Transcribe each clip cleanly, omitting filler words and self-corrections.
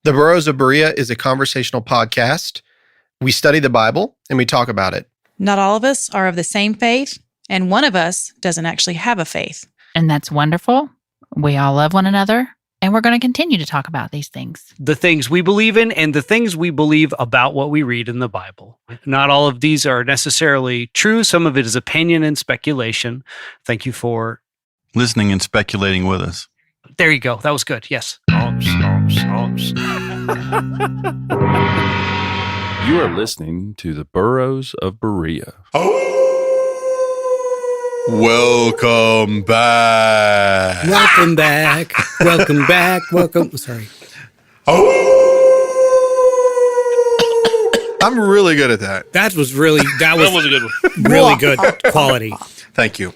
The Burrows of Berea is a conversational podcast. We study the Bible and we talk about it. Not all of us are of the same faith, and one of us doesn't actually have a faith. And that's wonderful. We all love one another, and we're going to continue to talk about these things. The things we believe in and the things we believe about what we read in the Bible. Not all of these are necessarily true. Some of it is opinion and speculation. Thank you for listening and speculating with us. There you go. That was good. Yes. You are listening to the Burrows of Berea. Welcome back. Welcome back. Welcome back. Welcome. Sorry. I'm really good at that. That was a good one. Really good quality. Thank you.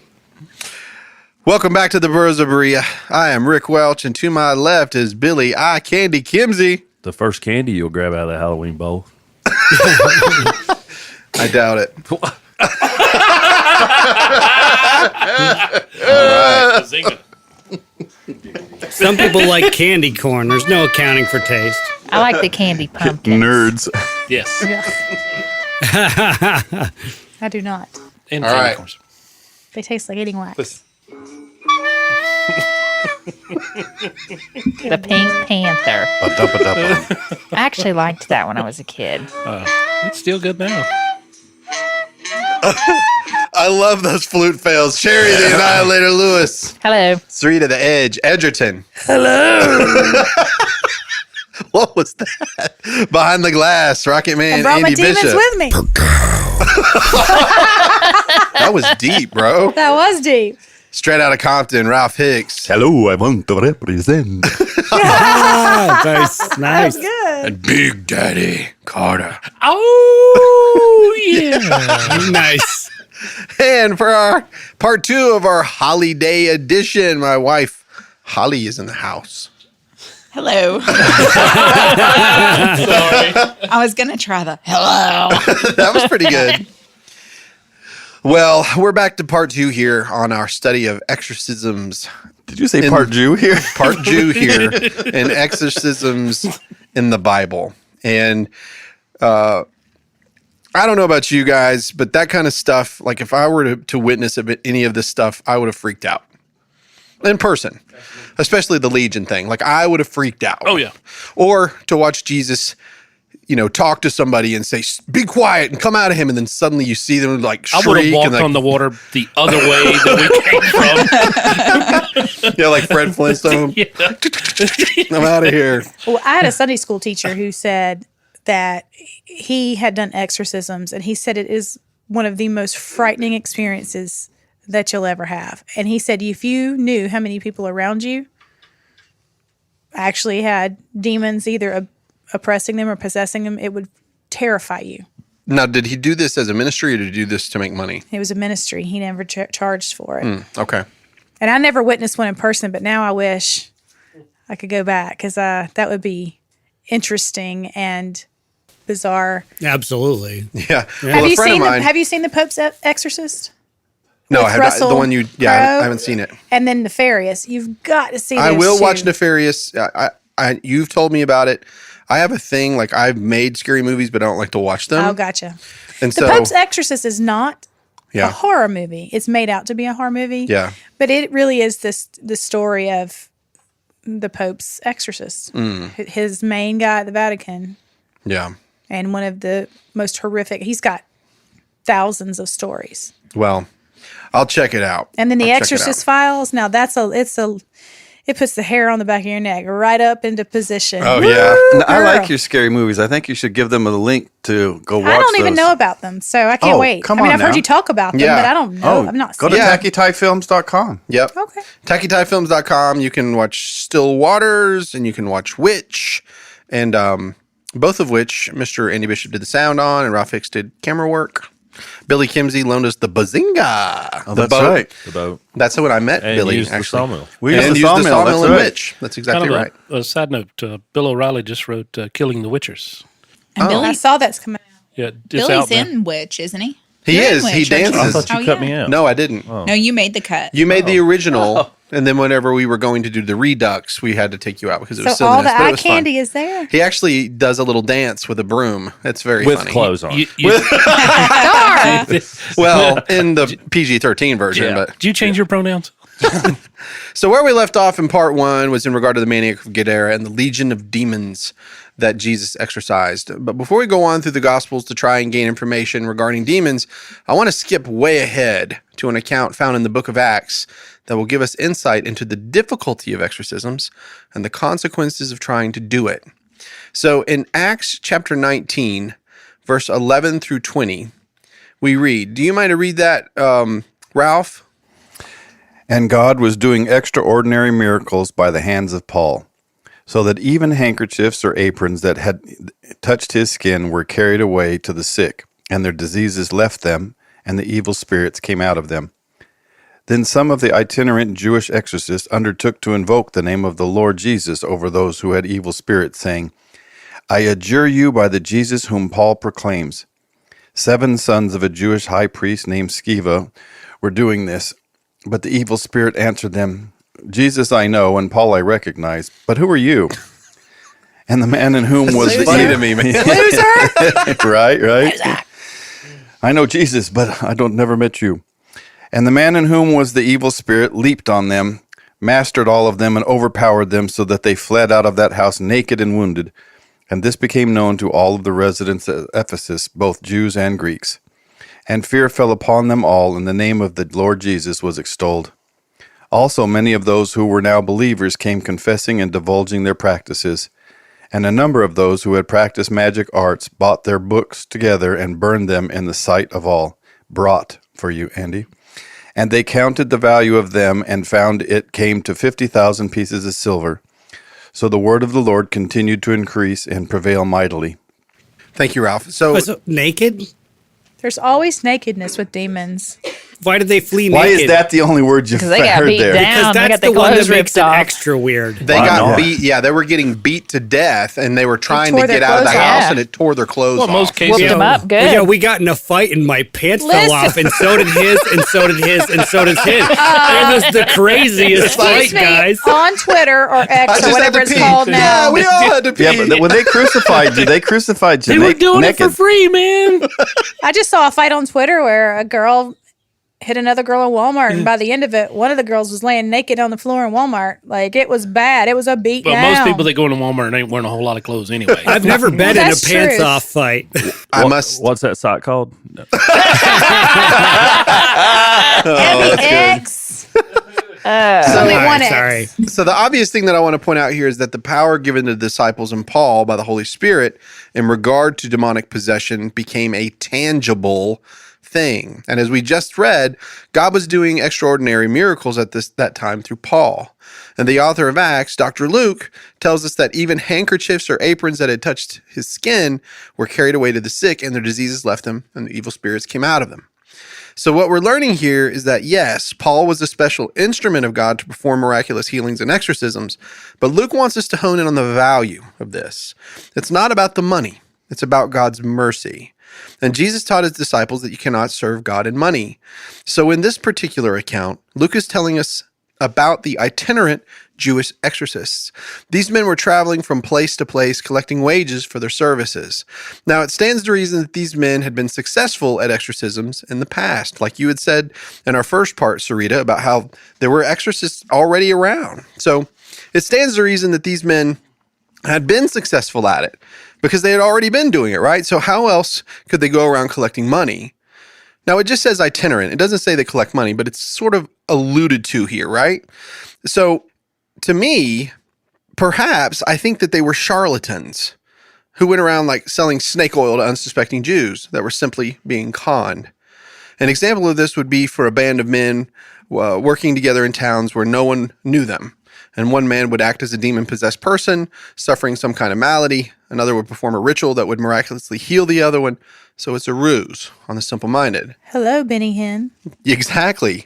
Welcome back to the Burrows of Berea. I am Rick Welch, and to my left is Billy I Candy Kimsey. The first candy you'll grab out of the Halloween bowl. I doubt it. All right. Some people like candy corn. There's no accounting for taste. I like the candy pumpkins. Nerds. Yes. I do not. And All right. corns. They taste like eating wax. The Pink Panther. I actually liked that when I was a kid. It's still good now. I love those flute fails. Cherry the Annihilator Lewis. Hello. Three to the Edge. Edgerton. Hello. What was that? Behind the Glass. Rocket Man. I brought Andy my demons Bishop. with me. That was deep, bro. That was deep. Straight out of Compton. Ralph Hicks. Hello, I want to represent. Nice. That was good. And Big Daddy Carter. Oh, yeah. Nice. And for our part 2 of our holiday edition, my wife Holly is in the house. Hello. Sorry. I was going to try the hello. That was pretty good. Well, we're back to part 2 here on our study of exorcisms. Did you say part Jew here? Part Jew here in exorcisms in the Bible. And I don't know about you guys, but that kind of stuff, like if I were to witness any of this stuff, I would have freaked out in person, especially the Legion thing. Like I would have freaked out. Oh, yeah. Or to watch Jesus, talk to somebody and say, be quiet and come out of him. And then suddenly you see them like shriek. I would have walked and, like, on the water the other way that we came from. like Fred Flintstone. Yeah. I'm out of here. Well, I had a Sunday school teacher who said that he had done exorcisms, and he said it is one of the most frightening experiences that you'll ever have. And he said if you knew how many people around you actually had demons either oppressing them or possessing them, it would terrify you. Now, did he do this as a ministry or did he do this to make money? It was a ministry. He never charged for it. Okay. And I never witnessed one in person, but now I wish I could go back because that would be interesting and bizarre. Absolutely. Yeah. Well, Have a you friend seen of mine. have you seen the Pope's Exorcist? No, with I have not. Russell The one you. Yeah, Crowe? I haven't seen it. And then Nefarious. You've got to see those I will two. watch Nefarious. You've told me about it. I have a thing like I've made scary movies, but I don't like to watch them. Oh, gotcha. And The so, Pope's Exorcist is not a yeah, horror movie. It's made out to be a horror movie. yeah. But it really is the story of the Pope's exorcist, his main guy at the Vatican, Yeah. and one of the most horrific. He's got thousands of stories. Well, I'll check it out. And then the I'll check it Exorcist out. Files. Now it puts the hair on the back of your neck right up into position. Oh, yeah. No, I Girl. like your scary movies. I think you should give them a link to go watch I don't even those. know about them, so I can't Oh, wait. come I mean, on I've heard now. you talk about them, Yeah. but I don't know. I've not Go seen to Yeah. tackytiefilms.com. Yep. Okay. TackyTieFilms.com. You can watch Still Waters and you can watch Witch, and both of which Mr. Andy Bishop did the sound on, and Ralph Hicks did camera work. Billy Kimsey loaned us the Bazinga. Oh, the that's boat. right. The boat. That's when I met And Billy, used the actually. sawmill. We And used used the sawmill that's and right. Witch. That's exactly Kind right. of a side note, Bill O'Reilly just wrote Killing the Witchers. And I Billy's, saw that's coming out. Yeah, it's Billy's out there. in Witch, isn't he? He You're in is. He Witch, aren't you? dances. I thought you Oh, cut yeah. me out. No, I didn't. No, you made the cut. You made the original. And then whenever we were going to do the redux, we had to take you out because it was So all silliness. the but it eye was fun. candy is there. He actually does a little dance with a broom. It's very with funny. clothes on. Well, in the PG-13 version, but Did you change your pronouns? so where we left off in part 1 was in regard to the maniac of Gadara and the legion of demons that Jesus exorcised. But before we go on through the Gospels to try and gain information regarding demons, I want to skip way ahead to an account found in the book of Acts that will give us insight into the difficulty of exorcisms and the consequences of trying to do it. So in Acts chapter 19, verse 11 through 20, we read, do you mind to read that, Ralph? And God was doing extraordinary miracles by the hands of Paul, so that even handkerchiefs or aprons that had touched his skin were carried away to the sick, and their diseases left them, and the evil spirits came out of them. Then some of the itinerant Jewish exorcists undertook to invoke the name of the Lord Jesus over those who had evil spirits, saying, I adjure you by the Jesus whom Paul proclaims. 7 sons of a Jewish high priest named Sceva were doing this, but the evil spirit answered them, Jesus I know, and Paul I recognize, but who are you? And the man in whom was the funny to me, man. Right. I know Jesus, but I don't never met you. And the man in whom was the evil spirit leaped on them, mastered all of them, and overpowered them, so that they fled out of that house naked and wounded. And this became known to all of the residents at Ephesus, both Jews and Greeks. And fear fell upon them all, and the name of the Lord Jesus was extolled. Also many of those who were now believers came confessing and divulging their practices. And a number of those who had practiced magic arts bought their books together and burned them in the sight of all. Brought for you, Andy. And they counted the value of them and found it came to 50,000 pieces of silver. So the word of the Lord continued to increase and prevail mightily. Thank you, Ralph. So Was it naked? There's always nakedness with demons. Why did they flee Why naked? is that the only word you've they got heard beat there? down. Because They that's got their the one that clothes makes ripped it off. extra weird. they Why got not? beat. Yeah, they were getting beat to death, and they were trying to tore their get out of the clothes house, off. and it tore their clothes Well, in off. most cases, Whooped him up good. Well, yeah, we got in a fight and my pants fell Listen. off, and so did his, and so did his, and so did his. It was the craziest fight, Excuse me, guys. on Twitter or I X or just had whatever to it's pee. called now. Yeah, we all had to pee. Yeah, but when they crucified you, they crucified you they were doing naked. it for free, man. I just saw a fight on Twitter where a girl hit another girl in Walmart, and by the end of it, one of the girls was laying naked on the floor in Walmart. Like, it was bad. It was a beat But down. most people that go into Walmart ain't wearing a whole lot of clothes anyway. I've never been in a That's pants true. off fight. I must. What's that site called? X. Only All one right, X. sorry. So the obvious thing that I want to point out here is that the power given to the disciples and Paul by the Holy Spirit in regard to demonic possession became a tangible thing. And as we just read, God was doing extraordinary miracles at that time through Paul. And the author of Acts, Dr. Luke, tells us that even handkerchiefs or aprons that had touched his skin were carried away to the sick, and their diseases left them, and the evil spirits came out of them. So what we're learning here is that, yes, Paul was a special instrument of God to perform miraculous healings and exorcisms, but Luke wants us to hone in on the value of this. It's not about the money. It's about God's mercy. And Jesus taught his disciples that you cannot serve God and money. So in this particular account, Luke is telling us about the itinerant Jewish exorcists. These men were traveling from place to place collecting wages for their services. Now, it stands to reason that these men had been successful at exorcisms in the past, like you had said in our first part, Sarita, about how there were exorcists already around. So it stands to reason that these men had been successful at it because they had already been doing it, right? So how else could they go around collecting money? Now, it just says itinerant. It doesn't say they collect money, but it's sort of alluded to here, right? So to me, perhaps I think that they were charlatans who went around like selling snake oil to unsuspecting Jews that were simply being conned. An example of this would be for a band of men working together in towns where no one knew them. And one man would act as a demon-possessed person, suffering some kind of malady. Another would perform a ritual that would miraculously heal the other one. So it's a ruse on the simple-minded. Hello, Benny Hinn. Exactly.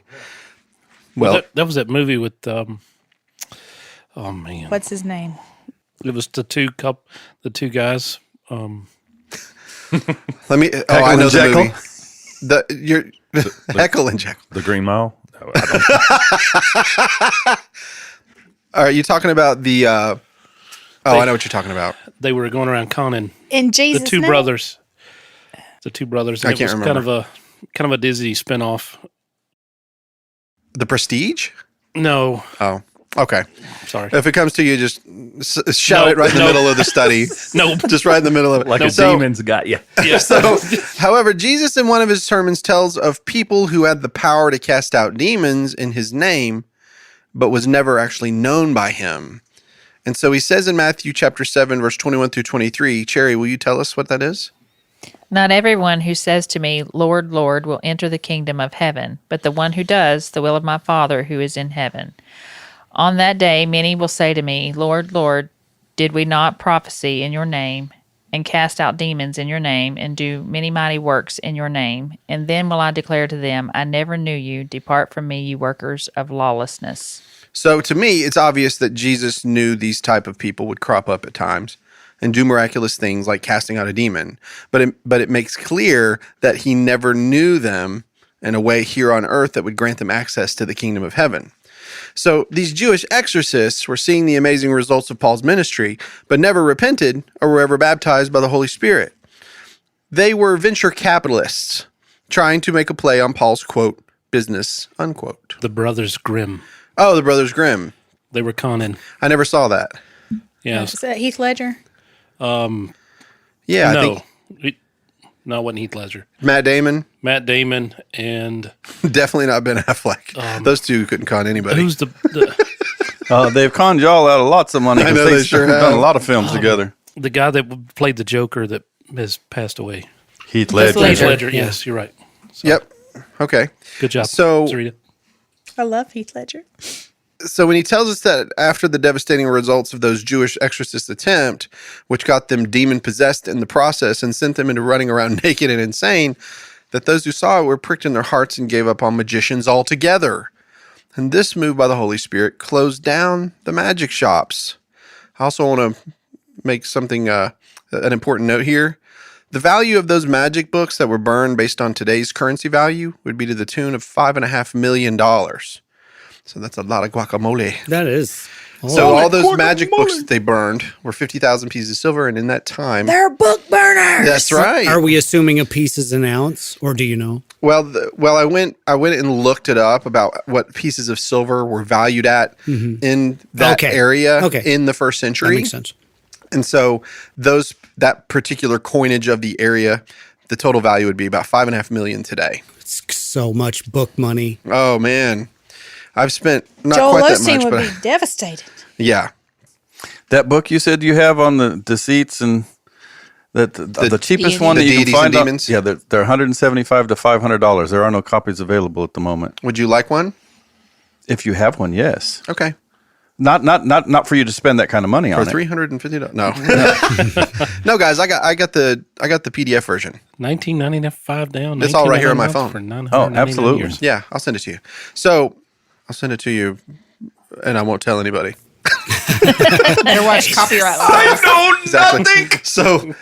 Well, that was that movie with, oh man, What's his name? it was the two guys. let me. Oh, Heckle I know and the Jekyll? movie. Heckle and Jekyll. The Green Mile? Are you talking about the? I know what you're talking about. They were going around conning In the Jesus' two name? brothers. The two brothers. I And can't it was remember. kind of a Disney spinoff. The Prestige. No, Oh, okay. sorry. If it comes to you, just shout it right in the middle of the study. Nope. Just right in the middle of it. Like a demon's got you. So, however, Jesus in one of his sermons tells of people who had the power to cast out demons in his name, but was never actually known by him. And so he says in Matthew chapter 7, verse 21 through 23, Cherry, will you tell us what that is? Not everyone who says to me, Lord, Lord, will enter the kingdom of heaven, but the one who does the will of my Father who is in heaven. On that day, many will say to me, Lord, Lord, did we not prophesy in your name, and cast out demons in your name, and do many mighty works in your name? And then will I declare to them, I never knew you. Depart from me, you workers of lawlessness. So to me, it's obvious that Jesus knew these type of people would crop up at times and do miraculous things like casting out a demon. But it makes clear that he never knew them in a way here on earth that would grant them access to the kingdom of heaven. So these Jewish exorcists were seeing the amazing results of Paul's ministry, but never repented or were ever baptized by the Holy Spirit. They were venture capitalists trying to make a play on Paul's, quote, business, unquote. The Brothers Grimm. Oh, the Brothers Grimm. They were conning. I never saw that. Yes. Is that Heath Ledger? Yeah, I no. think No, it wasn't Heath Ledger. Matt Damon, Matt Damon and definitely not Ben Affleck. Those two couldn't con anybody. who's the They've conned y'all out of lots of money. I 'cause know they sure done have. a lot of films together. the guy that played the Joker that has passed away? Heath Ledger. Ledger. Heath Ledger. Yes, you're right. So, Yep. Okay. Good job. So- Sarita. I love Heath Ledger. So when he tells us that after the devastating results of those Jewish exorcist attempt, which got them demon possessed in the process and sent them into running around naked and insane, that those who saw it were pricked in their hearts and gave up on magicians altogether. And this move by the Holy Spirit closed down the magic shops. I also want to make something, an important note here. The value of those magic books that were burned based on today's currency value would be to the tune of $5.5 million. So that's a lot of guacamole. That is. So all those magic books that they burned were 50,000 pieces of silver, and in that time, They're book burners. that's right. Are we assuming a piece is an ounce, or do you know? Well, I went and looked it up about what pieces of silver were valued at in that Okay. area Okay. in the first That century. makes sense. And so that particular coinage of the area, the total value would be about $5.5 million today. It's so much book money. Oh man, I've spent not Joel quite that Osteen much, would but be devastated. yeah. That book you said you have on the deceits and that the cheapest one The that you can deities and find. demons? Yeah, they're $175 to $500. There are no copies available at the moment. Would you like one? If you have one, yes. Okay. Not for you to spend that kind of money For on it. $350? No. No, guys, I got the PDF version. $19.95 down. It's all right here on my $19.99 phone. For 999 Oh, absolutely. years. Yeah, I'll send it to you. So I'll send it to you, and I won't tell anybody. Better watch copyright laws. Exactly. So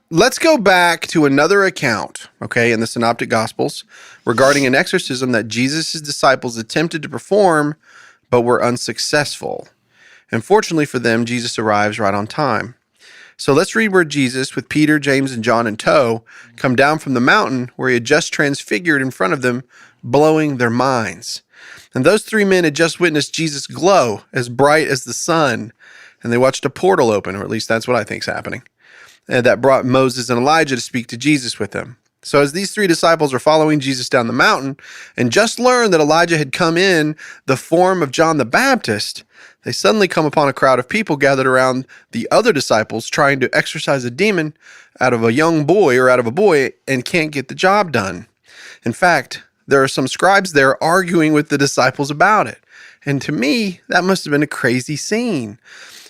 let's go back to another account, okay, in the Synoptic Gospels regarding an exorcism that Jesus' disciples attempted to perform, but were unsuccessful. And fortunately for them, Jesus arrives right on time. So let's read where Jesus, with Peter, James, and John in tow, come down from the mountain where he had just transfigured in front of them, blowing their minds. And those three men had just witnessed Jesus glow as bright as the sun, and they watched a portal open, or at least that's what I think is happening, and that brought Moses and Elijah to speak to Jesus with them. So as these three disciples are following Jesus down the mountain and just learned that Elijah had come in the form of John the Baptist, they suddenly come upon a crowd of people gathered around the other disciples trying to exorcise a demon out of a young boy or out of a boy and can't get the job done. In fact, there are some scribes there arguing with the disciples about it. And to me, that must have been a crazy scene.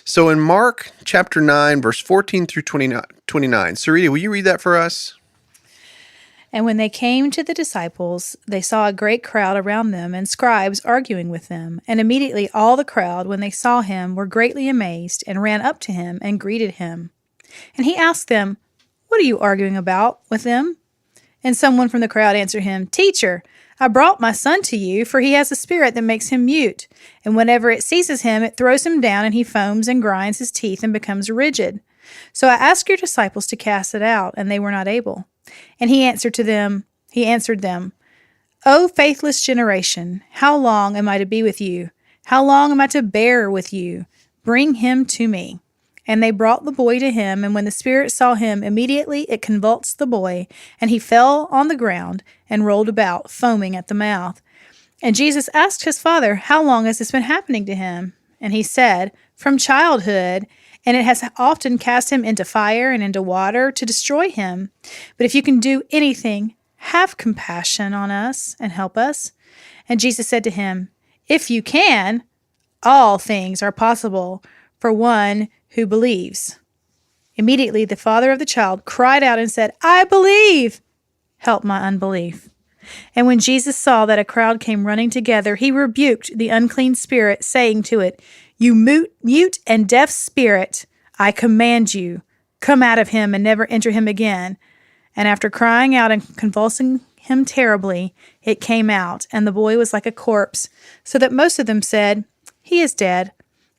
So in Mark chapter 9, verse 14 through 29, Sarita, will you read that for us? And when they came to the disciples, they saw a great crowd around them and scribes arguing with them. And immediately all the crowd, when they saw him, were greatly amazed and ran up to him and greeted him. And he asked them, "What are you arguing about with them?" And someone from the crowd answered him, "Teacher, I brought my son to you, for he has a spirit that makes him mute. And whenever it seizes him, it throws him down, and he foams and grinds his teeth and becomes rigid. So I asked your disciples to cast it out, and they were not able. And he answered them, O faithless generation, how long am I to be with you? How long am I to bear with you? Bring him to me. And they brought the boy to him, and when the spirit saw him, immediately it convulsed the boy, and he fell on the ground and rolled about, foaming at the mouth. And Jesus asked his father, How long has this been happening to him? And he said, From childhood, and it has often cast him into fire and into water to destroy him. But if you can do anything, have compassion on us and help us. And Jesus said to him, If you can, all things are possible for one who believes. Immediately the father of the child cried out and said, I believe. Help my unbelief. And when Jesus saw that a crowd came running together, he rebuked the unclean spirit, saying to it, You mute and deaf spirit, I command you, come out of him and never enter him again. And after crying out and convulsing him terribly, it came out, and the boy was like a corpse, so that most of them said, He is dead.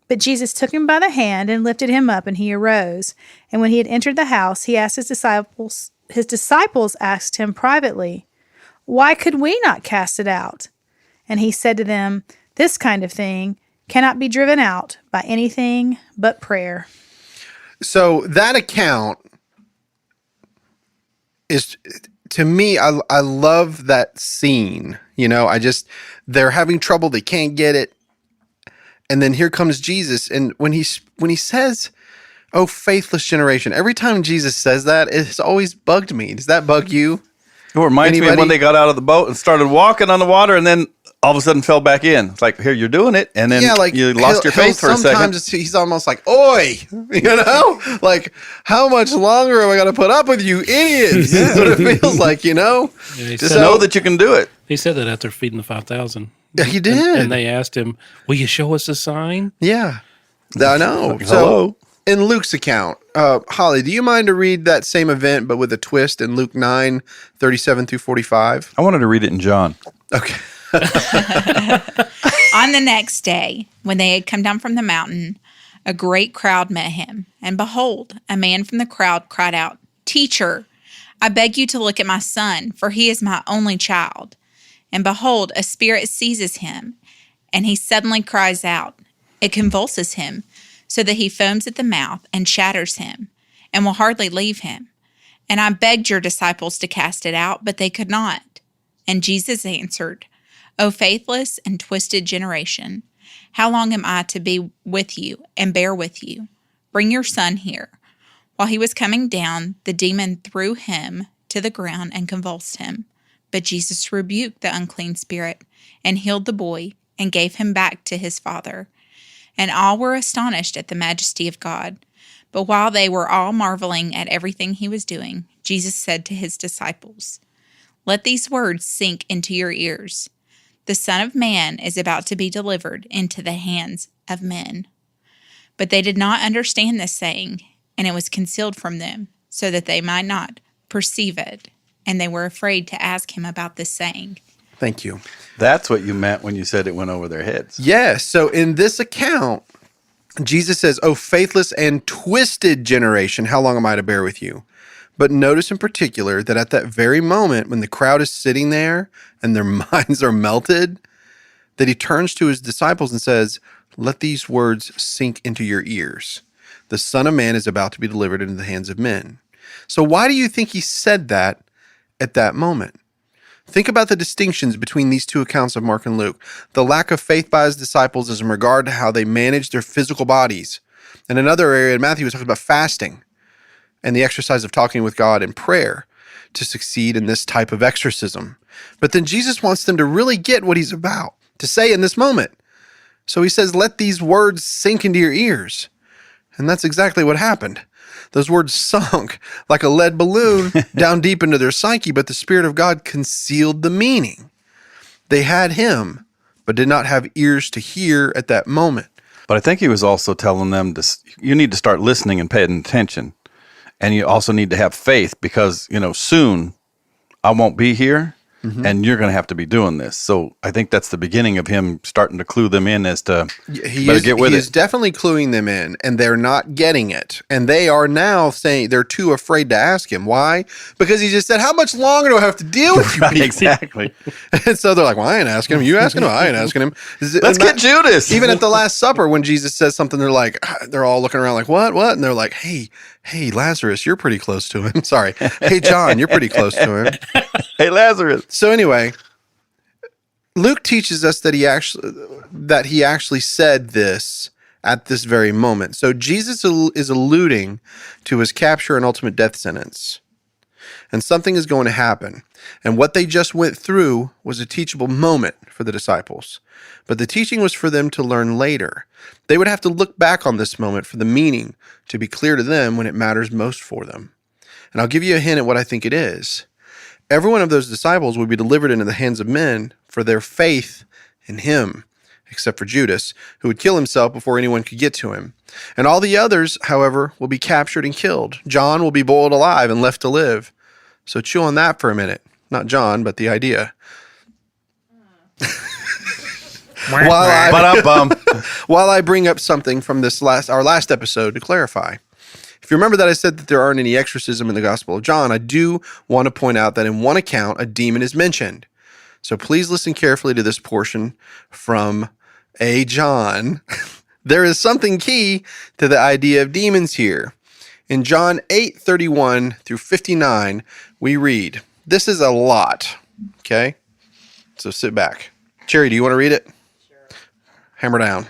But Jesus took him by the hand and lifted him up, and he arose. And when he had entered the house, he asked his disciples. His disciples asked him privately, Why could we not cast it out? And he said to them, This kind of thing cannot be driven out by anything but prayer. So that account is, to me, I love that scene. They're having trouble. They can't get it. And then here comes Jesus. And when he says, Oh, faithless generation, every time Jesus says that, it's always bugged me. Does that bug you? It reminds me of when they got out of the boat and started walking on the water, and then all of a sudden fell back in. It's like, here, you're doing it, and then you lost your faith for a second. Sometimes he's almost like, Oi, like, how much longer am I going to put up with you idiots? That's what it feels like, Yeah, just know that you can do it. He said that after feeding the 5,000. Yeah, he did. And they asked him, Will you show us a sign? Yeah, I know. Hello. In Luke's account, Holly, do you mind to read that same event, but with a twist in Luke 9:37-45? I wanted to read it in John. Okay. On the next day, when they had come down from the mountain, a great crowd met him. And behold, a man from the crowd cried out, Teacher, I beg you to look at my son, for he is my only child. And behold, a spirit seizes him, and he suddenly cries out. It convulses him, so that he foams at the mouth and shatters him, and will hardly leave him. And I begged your disciples to cast it out, but they could not. And Jesus answered, O faithless and twisted generation, how long am I to be with you and bear with you? Bring your son here. While he was coming down, the demon threw him to the ground and convulsed him. But Jesus rebuked the unclean spirit and healed the boy and gave him back to his father. And all were astonished at the majesty of God. But while they were all marveling at everything he was doing, Jesus said to his disciples, Let these words sink into your ears. The Son of Man is about to be delivered into the hands of men. But they did not understand this saying, and it was concealed from them, so that they might not perceive it. And they were afraid to ask him about this saying. Thank you. That's what you meant when you said it went over their heads. Yes. So in this account, Jesus says, Oh, faithless and twisted generation, how long am I to bear with you? But notice in particular that at that very moment when the crowd is sitting there and their minds are melted, that he turns to his disciples and says, Let these words sink into your ears. The Son of Man is about to be delivered into the hands of men. So why do you think he said that at that moment? Think about the distinctions between these two accounts of Mark and Luke. The lack of faith by his disciples is in regard to how they manage their physical bodies. In another area in Matthew, he talks about fasting and the exercise of talking with God in prayer to succeed in this type of exorcism. But then Jesus wants them to really get what he's about to say in this moment. So he says, Let these words sink into your ears. And that's exactly what happened. Those words sunk like a lead balloon down deep into their psyche, but the Spirit of God concealed the meaning. They had him, but did not have ears to hear at that moment. But I think he was also telling them, you need to start listening and paying attention. And you also need to have faith because, soon I won't be here. and you're going to have to be doing this. So I think that's the beginning of him starting to clue them in as to He better get with is it. definitely cluing them in, and they're not getting it. And they are now saying they're too afraid to ask him. Why? Because he just said, how much longer do I have to deal with you Right, people? exactly. And so they're like, well, I ain't asking him. You asking him? I ain't asking him. Let's get Judas. Even at the Last Supper, when Jesus says something, they're all looking around like, what? And they're like, hey, Lazarus, you're pretty close to him. Sorry. Hey, John, you're pretty close to him. Hey, Lazarus. So anyway, Luke teaches us that he actually said this at this very moment. So Jesus is alluding to his capture and ultimate death sentence. And something is going to happen. And what they just went through was a teachable moment for the disciples. But the teaching was for them to learn later. They would have to look back on this moment for the meaning to be clear to them when it matters most for them. And I'll give you a hint at what I think it is. Every one of those disciples would be delivered into the hands of men for their faith in him, except for Judas, who would kill himself before anyone could get to him. And all the others, however, will be captured and killed. John will be boiled alive and left to live. So chew on that for a minute. Not John, but the idea. While I bring up something from our last episode to clarify. If you remember that I said that there aren't any exorcism in the Gospel of John, I do want to point out that in one account, a demon is mentioned. So please listen carefully to this portion from A. John. There is something key to the idea of demons here. In John 8:31 through 59, we read, this is a lot, okay? So sit back. Cherry, do you want to read it? Sure. Hammer down.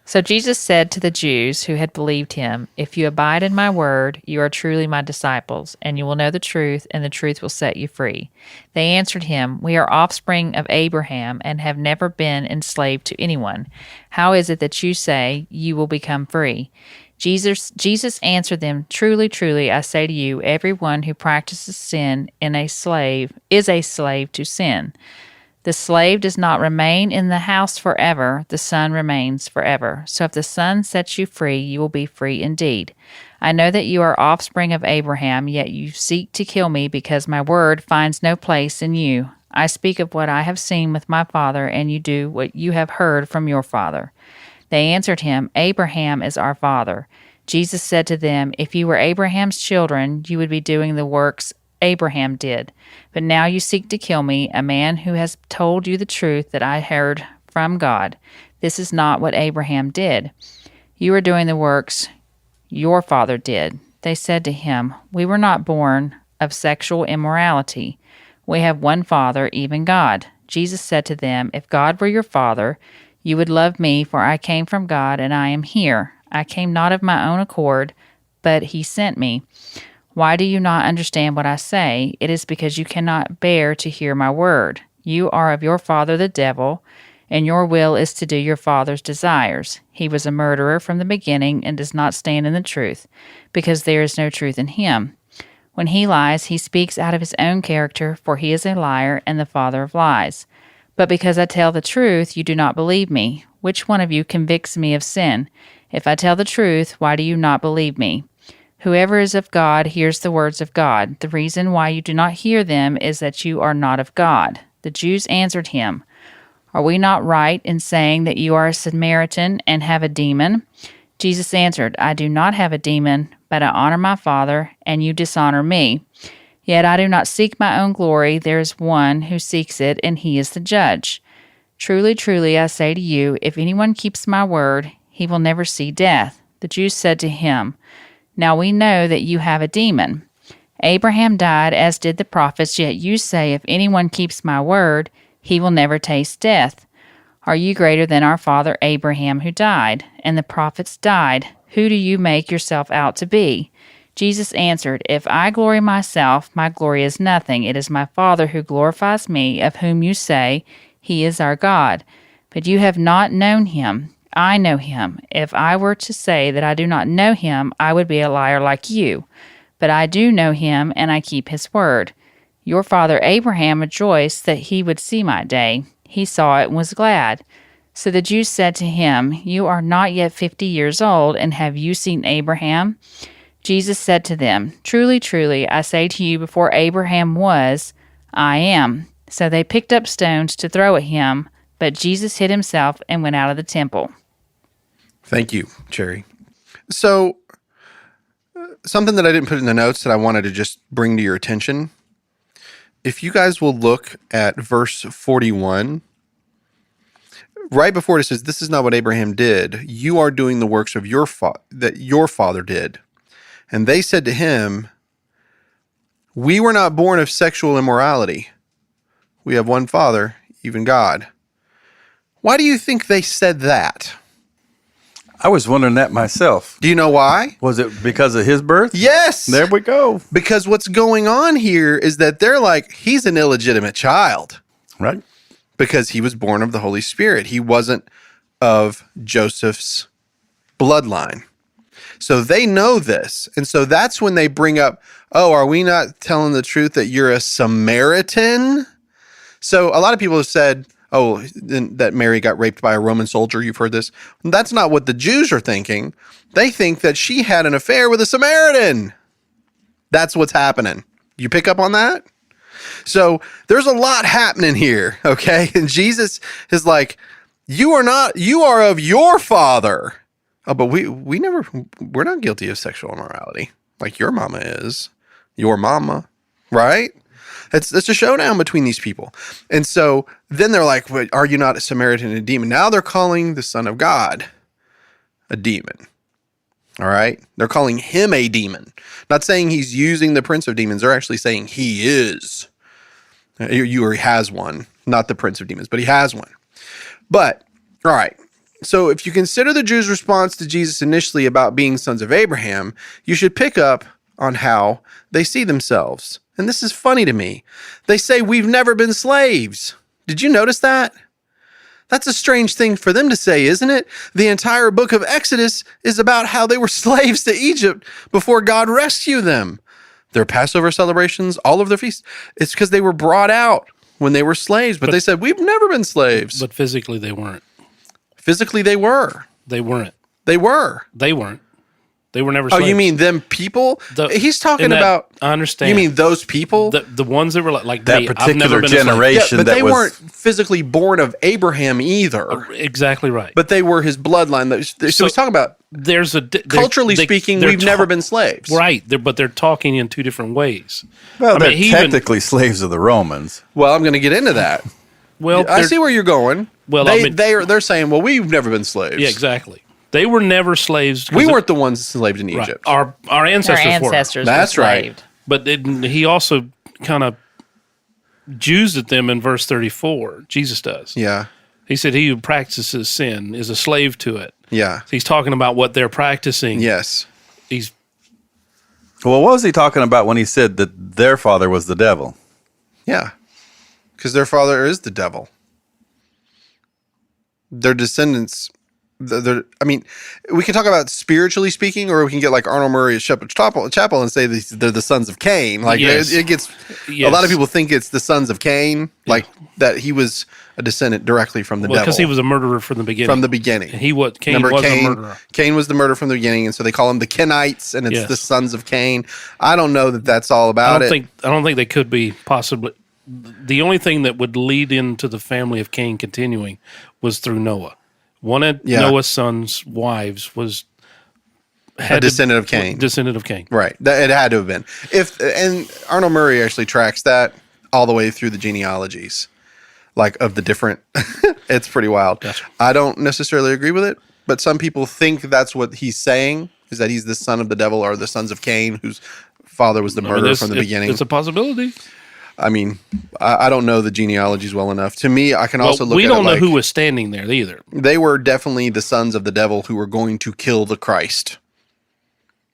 So Jesus said to the Jews who had believed him, if you abide in my word, you are truly my disciples, and you will know the truth, and the truth will set you free. They answered him, we are offspring of Abraham and have never been enslaved to anyone. How is it that you say you will become free? Jesus answered them, truly, truly, I say to you, everyone who practices sin is a slave to sin. The slave does not remain in the house forever. The Son remains forever. So if the Son sets you free, you will be free indeed. I know that you are offspring of Abraham, yet you seek to kill me because my word finds no place in you. I speak of what I have seen with my father, and you do what you have heard from your father. They answered him, Abraham is our father. Jesus said to them, if you were Abraham's children, you would be doing the works Abraham did. But now you seek to kill me, a man who has told you the truth that I heard from God. This is not what Abraham did. You are doing the works your father did. They said to him, we were not born of sexual immorality. We have one Father, even God. Jesus said to them, if God were your Father, you would love me, for I came from God, and I am here. I came not of my own accord, but he sent me. Why do you not understand what I say? It is because you cannot bear to hear my word. You are of your father the devil, and your will is to do your father's desires. He was a murderer from the beginning and does not stand in the truth, because there is no truth in him. When he lies, he speaks out of his own character, for he is a liar and the father of lies. But because I tell the truth, you do not believe me. Which one of you convicts me of sin? If I tell the truth, why do you not believe me? Whoever is of God hears the words of God. The reason why you do not hear them is that you are not of God. The Jews answered him, are we not right in saying that you are a Samaritan and have a demon? Jesus answered, I do not have a demon, but I honor my Father, and you dishonor me. Yet I do not seek my own glory. There is one who seeks it, and he is the judge. Truly, truly, I say to you, if anyone keeps my word, he will never see death. The Jews said to him, now we know that you have a demon. Abraham died, as did the prophets, yet you say, if anyone keeps my word, he will never taste death. Are you greater than our father Abraham, who died? And the prophets died. Who do you make yourself out to be? Jesus answered, if I glory myself, my glory is nothing. It is my Father who glorifies me, of whom you say, he is our God. But you have not known him. I know him. If I were to say that I do not know him, I would be a liar like you. But I do know him, and I keep his word. Your father Abraham rejoiced that he would see my day. He saw it and was glad. So the Jews said to him, you are not yet 50 years old, and have you seen Abraham? Jesus said to them, truly, truly, I say to you, before Abraham was, I am. So they picked up stones to throw at him, but Jesus hid himself and went out of the temple. Thank you, Cherry. So, something that I didn't put in the notes that I wanted to just bring to your attention. If you guys will look at verse 41, right before it says, "This is not what Abraham did. You are doing the works of that your father did." And they said to him, "We were not born of sexual immorality. We have one Father, even God." Why do you think they said that? I was wondering that myself. Do you know why? Was it because of his birth? Yes. There we go. Because what's going on here is that they're like, he's an illegitimate child. Right. Because he was born of the Holy Spirit. He wasn't of Joseph's bloodline. So they know this. And so that's when they bring up, oh, are we not telling the truth that you're a Samaritan? So a lot of people have said, oh, that Mary got raped by a Roman soldier. You've heard this. That's not what the Jews are thinking. They think that she had an affair with a Samaritan. That's what's happening. You pick up on that? So there's a lot happening here, okay? And Jesus is like, you are of your father. Oh, but we're not guilty of sexual immorality like your mama is. Your mama, right? It's a showdown between these people. And so then they're like, "Wait, are you not a Samaritan and a demon?" Now they're calling the Son of God a demon. All right? They're calling him a demon. Not saying he's using the prince of demons. They're actually saying he is. Or he has one. Not the prince of demons, but he has one. But, all right. So if you consider the Jews' response to Jesus initially about being sons of Abraham, you should pick up on how they see themselves. And this is funny to me. They say, we've never been slaves. Did you notice that? That's a strange thing for them to say, isn't it? The entire book of Exodus is about how they were slaves to Egypt before God rescued them. Their Passover celebrations, all of their feasts, it's because they were brought out when they were slaves. But they said, we've never been slaves. But physically, they weren't. Physically, they were. They weren't. They were. They weren't. They were never Oh, slaves. you mean them people? He's talking about... I understand. You mean those people? The ones that were like that me. I've particular never been a slave. generation? Yeah, but that they was, weren't physically born of Abraham either. Exactly right. But they were his bloodline. So he's talking about, culturally speaking, we've never been slaves. Right. But they're talking in two different ways. Well, they're technically slaves of the Romans. Well, I'm going to get into that. Well, I see where you're going. Well, they're saying, well, we've never been slaves. Yeah, exactly. They were never slaves. We weren't the ones enslaved in right. Egypt. Our ancestors were. That's right. But he also kind of Jews at them in verse 34. Jesus does. Yeah. He said, he who practices sin is a slave to it. Yeah. So he's talking about what they're practicing. Yes. Well, what was he talking about when he said that their father was the devil? Yeah. Because their father is the devil. Their descendants... I mean, we can talk about spiritually speaking, or we can get like Arnold Murray at Shepherd's Chapel and say they're the sons of Cain. Like it gets a lot of people think it's the sons of Cain, like that he was a descendant directly from the devil. Because he was a murderer from the beginning. From the beginning, and Cain was a murderer. Cain was the murderer from the beginning, and so they call him the Kenites, and it's the sons of Cain. I don't know that that's all about I don't think they could be possibly. The only thing that would lead into the family of Cain continuing was through Noah. One of Noah's sons' wives had a descendant of Cain. Descendant of Cain. Right. It had to have been. And Arnold Murray actually tracks that all the way through the genealogies, like of the different. It's pretty wild. Gotcha. I don't necessarily agree with it, but some people think that's what he's saying, is that he's the son of the devil or the sons of Cain, whose father was the murderer from the beginning. It's a possibility. I mean, I don't know the genealogies well enough. To me, I can also look at it. We don't know who was standing there either. They were definitely the sons of the devil who were going to kill the Christ.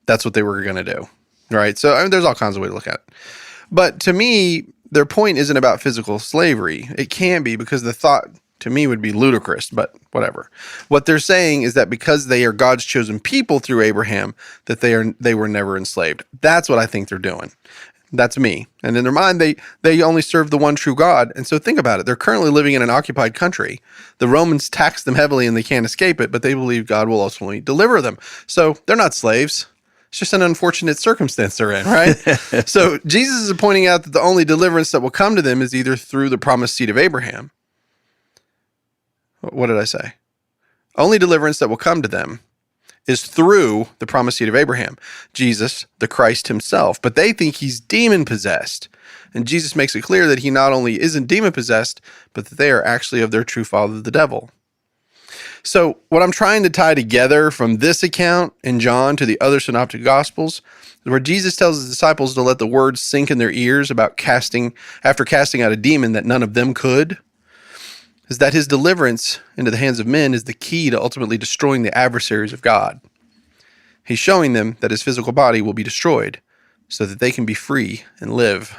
That's what they were going to do. Right? So I mean, there's all kinds of ways to look at it. But to me, their point isn't about physical slavery. It can be, because the thought to me would be ludicrous, but whatever. What they're saying is that because they are God's chosen people through Abraham, that they were never enslaved. That's what I think they're doing. That's me. And in their mind, they only serve the one true God. And so think about it. They're currently living in an occupied country. The Romans tax them heavily and they can't escape it, but they believe God will ultimately deliver them. So they're not slaves. It's just an unfortunate circumstance they're in, right? So Jesus is pointing out that the only deliverance that will come to them is either through the promised seed of Abraham. What did I say? Only deliverance that will come to them is through the promised seed of Abraham, Jesus, the Christ himself. But they think he's demon-possessed. And Jesus makes it clear that he not only isn't demon-possessed, but that they are actually of their true father, the devil. So what I'm trying to tie together from this account in John to the other synoptic gospels is where Jesus tells his disciples to let the words sink in their ears about after casting out a demon that none of them could, is that his deliverance into the hands of men is the key to ultimately destroying the adversaries of God. He's showing them that his physical body will be destroyed so that they can be free and live.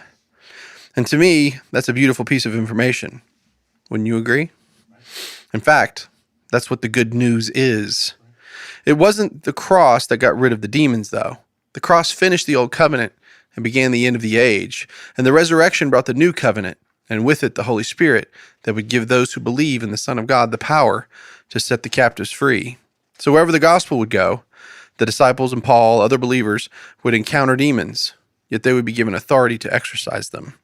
And to me, that's a beautiful piece of information. Wouldn't you agree? In fact, that's what the good news is. It wasn't the cross that got rid of the demons, though. The cross finished the old covenant and began the end of the age. And the resurrection brought the new covenant, and with it the Holy Spirit that would give those who believe in the Son of God the power to set the captives free. So wherever the gospel would go, the disciples and Paul, other believers, would encounter demons, yet they would be given authority to exorcise them.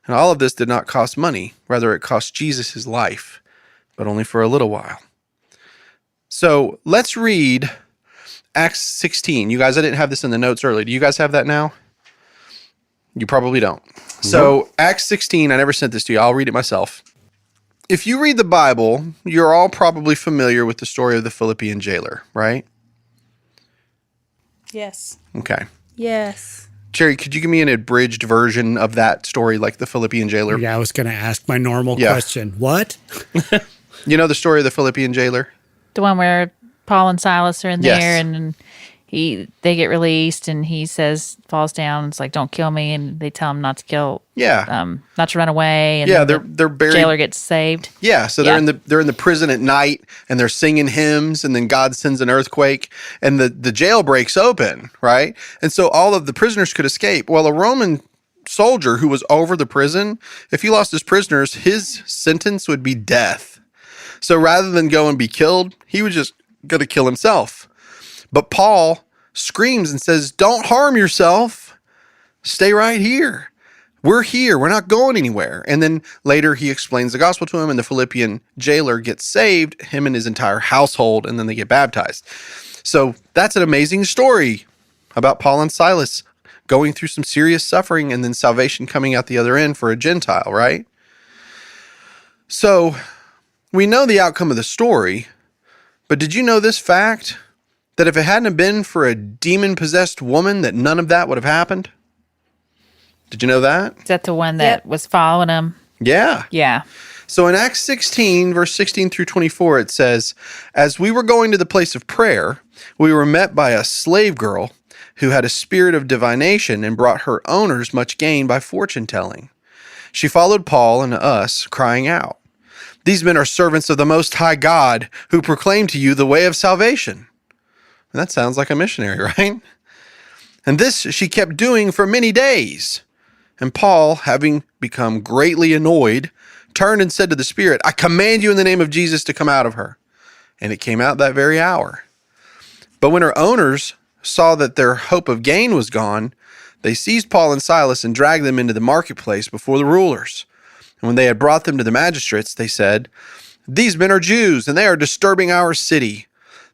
And all of this did not cost money. Rather, it cost Jesus his life, but only for a little while. So let's read Acts 16. You guys, I didn't have this in the notes earlier. Do you guys have that now? You probably don't. So Acts 16, I never sent this to you. I'll read it myself. If you read the Bible, you're all probably familiar with the story of the Philippian jailer, right? Yes. Okay. Yes. Cherry, could you give me an abridged version of that story, like the Philippian jailer? Yeah, I was going to ask my normal question. What? You know the story of the Philippian jailer? The one where Paul and Silas are in Yes. there, and they get released, and he falls down. It's like, don't kill me, and they tell him not to kill. Yeah. Not to run away. And Yeah, then they're buried. the jailer gets saved. Yeah, so they're in the prison at night, and they're singing hymns, and then God sends an earthquake, and the jail breaks open, right? And so all of the prisoners could escape. Well, a Roman soldier who was over the prison, if he lost his prisoners, his sentence would be death. So rather than go and be killed, he was just going to kill himself. But Paul screams and says, "Don't harm yourself. Stay right here. We're here. We're not going anywhere." And then later he explains the gospel to him, and the Philippian jailer gets saved, him and his entire household, and then they get baptized. So that's an amazing story about Paul and Silas going through some serious suffering and then salvation coming out the other end for a Gentile, right? So we know the outcome of the story, but did you know this fact? That if it hadn't been for a demon-possessed woman, that none of that would have happened? Did you know that? Is that the one that was following him? Yeah. Yeah. So in Acts 16, verse 16 through 24, it says, "As we were going to the place of prayer, we were met by a slave girl who had a spirit of divination and brought her owners much gain by fortune-telling. She followed Paul and us, crying out, 'These men are servants of the Most High God, who proclaim to you the way of salvation.'" And that sounds like a missionary, right? "And this she kept doing for many days. And Paul, having become greatly annoyed, turned and said to the spirit, 'I command you in the name of Jesus to come out of her.' And it came out that very hour. But when her owners saw that their hope of gain was gone, they seized Paul and Silas and dragged them into the marketplace before the rulers. And when they had brought them to the magistrates, they said, 'These men are Jews, and they are disturbing our city.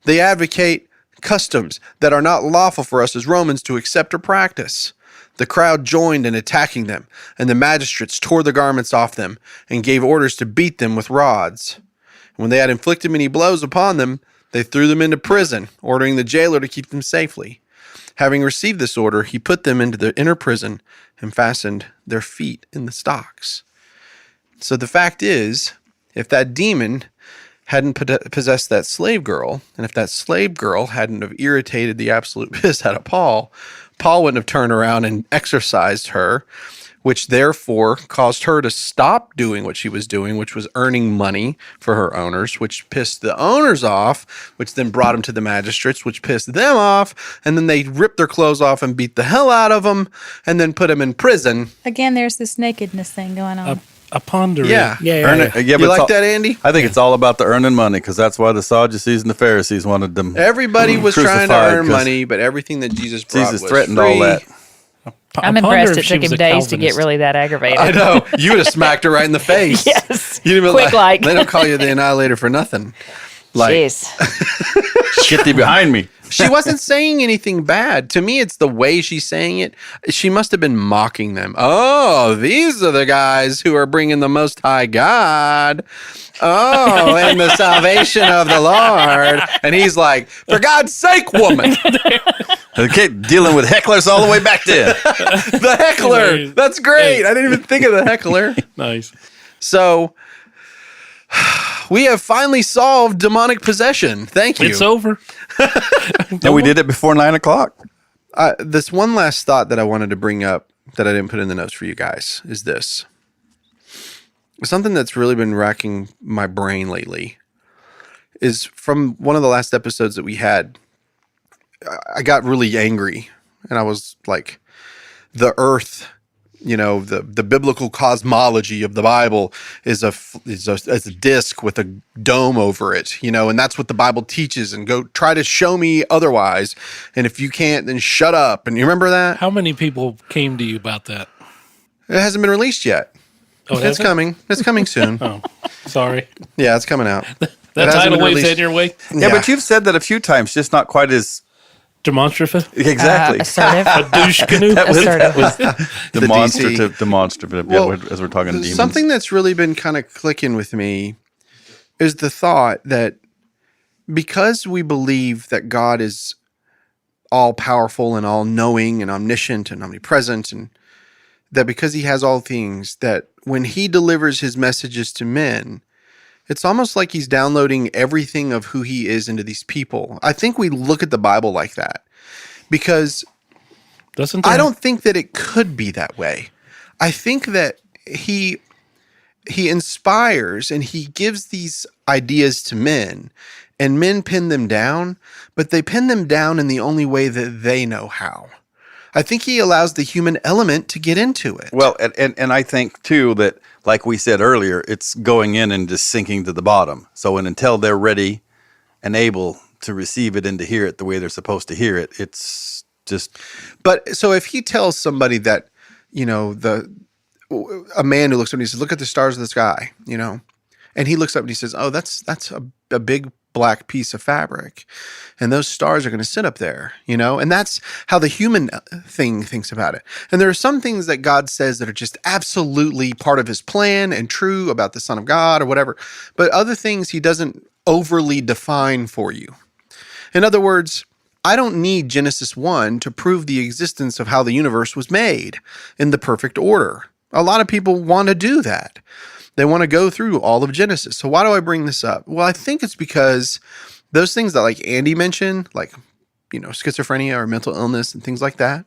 They advocate customs that are not lawful for us as Romans to accept or practice.' The crowd joined in attacking them, and the magistrates tore the garments off them and gave orders to beat them with rods. When they had inflicted many blows upon them, they threw them into prison, ordering the jailer to keep them safely. Having received this order, he put them into the inner prison and fastened their feet in the stocks." So the fact is, if that demon hadn't possessed that slave girl, and if that slave girl hadn't have irritated the absolute piss out of Paul wouldn't have turned around and exorcised her, which therefore caused her to stop doing what she was doing, which was earning money for her owners, which pissed the owners off, which then brought them to the magistrates, which pissed them off, and then they ripped their clothes off and beat the hell out of them, and then put them in prison. Again, there's this nakedness thing going on. I ponder Yeah. it. Yeah. But You it's like all- that, Andy? I think it's all about the earning money because that's why the Sadducees and the Pharisees wanted them. Everybody was trying to crucified earn 'cause money, but everything that Jesus brought Jesus was threatened free. all that. I'm impressed it took him days to get really that aggravated. I know. You would have smacked her right in the face. Yes. You'd have been Quick like. They don't call you the annihilator for nothing. Like, Jeez. Get thee behind me. she wasn't saying anything bad. To me, it's the way she's saying it. She must have been mocking them. Oh, these are the guys who are bringing the Most High God. Oh, and the salvation of the Lord. And he's like, for God's sake, woman. Okay, dealing with hecklers all the way back then. The heckler. That's great. I didn't even think of the heckler. Nice. So we have finally solved demonic possession. Thank you. It's over. And we did it before 9 o'clock. This one last thought that I wanted to bring up that I didn't put in the notes for you guys is this. Something that's really been racking my brain lately is from one of the last episodes that we had. I got really angry and I was like, the earth, the biblical cosmology of the Bible is a disc with a dome over it, and that's what the Bible teaches, and go try to show me otherwise. And if you can't, then shut up. And you remember that? How many people came to you about that? It hasn't been released yet. Oh, It's hasn't? coming. It's coming soon. Oh, sorry. Yeah, it's coming out. That It hasn't tidal been wave's released. in your way. Yeah, but you've said that a few times, just not quite as Demonstrative. exactly. Assertive. A douche canoe. Assertive. demonstrative. Well, As we're talking demons. something that's really been kind of clicking with me is the thought that because we believe that God is all powerful and all knowing and omniscient and omnipresent, and that because he has all things, that when he delivers his messages to men, it's almost like he's downloading everything of who he is into these people. I think we look at the Bible like that because Doesn't I don't think that it could be that way. I think that he inspires and he gives these ideas to men, and men pin them down, but they pin them down in the only way that they know how. I think he allows the human element to get into it. Well, and I think too that, like we said earlier, it's going in and just sinking to the bottom. So until they're ready and able to receive it and to hear it the way they're supposed to hear it, it's just. But so if he tells somebody that, a man who looks up and he says, "Look at the stars of the sky," and he looks up and he says, "Oh, that's a big black piece of fabric, and those stars are going to sit up there," and that's how the human thing thinks about it. And there are some things that God says that are just absolutely part of his plan and true about the Son of God or whatever, but other things he doesn't overly define for you. In other words, I don't need Genesis 1 to prove the existence of how the universe was made in the perfect order. A lot of people want to do that. They want to go through all of Genesis. So why do I bring this up? Well, I think it's because those things that like Andy mentioned, like, schizophrenia or mental illness and things like that,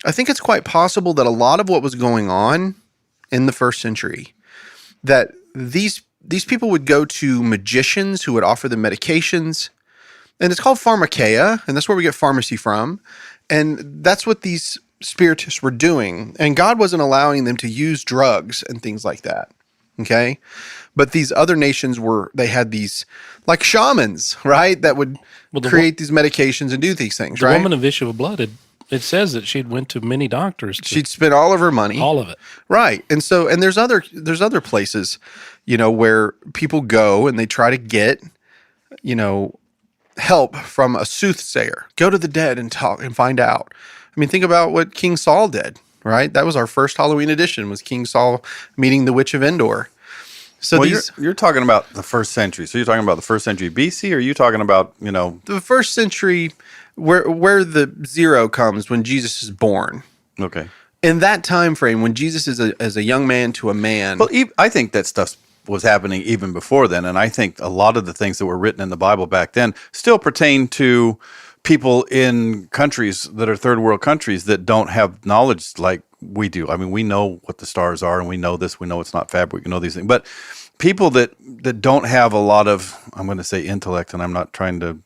I think it's quite possible that a lot of what was going on in the first century, that these people would go to magicians who would offer them medications, and it's called pharmakeia, and that's where we get pharmacy from. And that's what these spiritists were doing. And God wasn't allowing them to use drugs and things like that. Okay. But these other nations they had these like shamans, right? That would create these medications and do these things, The right? woman of issue of blood, it says that she'd went to many doctors. She'd spent all of her money. all of it. Right. And so, and there's other places, where people go and they try to get, help from a soothsayer. Go to the dead and talk and find out. I mean, think about what King Saul did, right? That was our first Halloween edition, was King Saul meeting the Witch of Endor. So you're talking about the first century. So you're talking about the first century BC, or are you talking about, the first century where the zero comes when Jesus is born. Okay. In that time frame, when Jesus is as a young man to a man. Well, I think that stuff was happening even before then. And I think a lot of the things that were written in the Bible back then still pertain to people in countries that are third world countries that don't have knowledge like we do. I mean, we know what the stars are, and we know this. We know it's not fabric. We know these things. But people that don't have a lot of, I'm going to say intellect, and I'm not trying to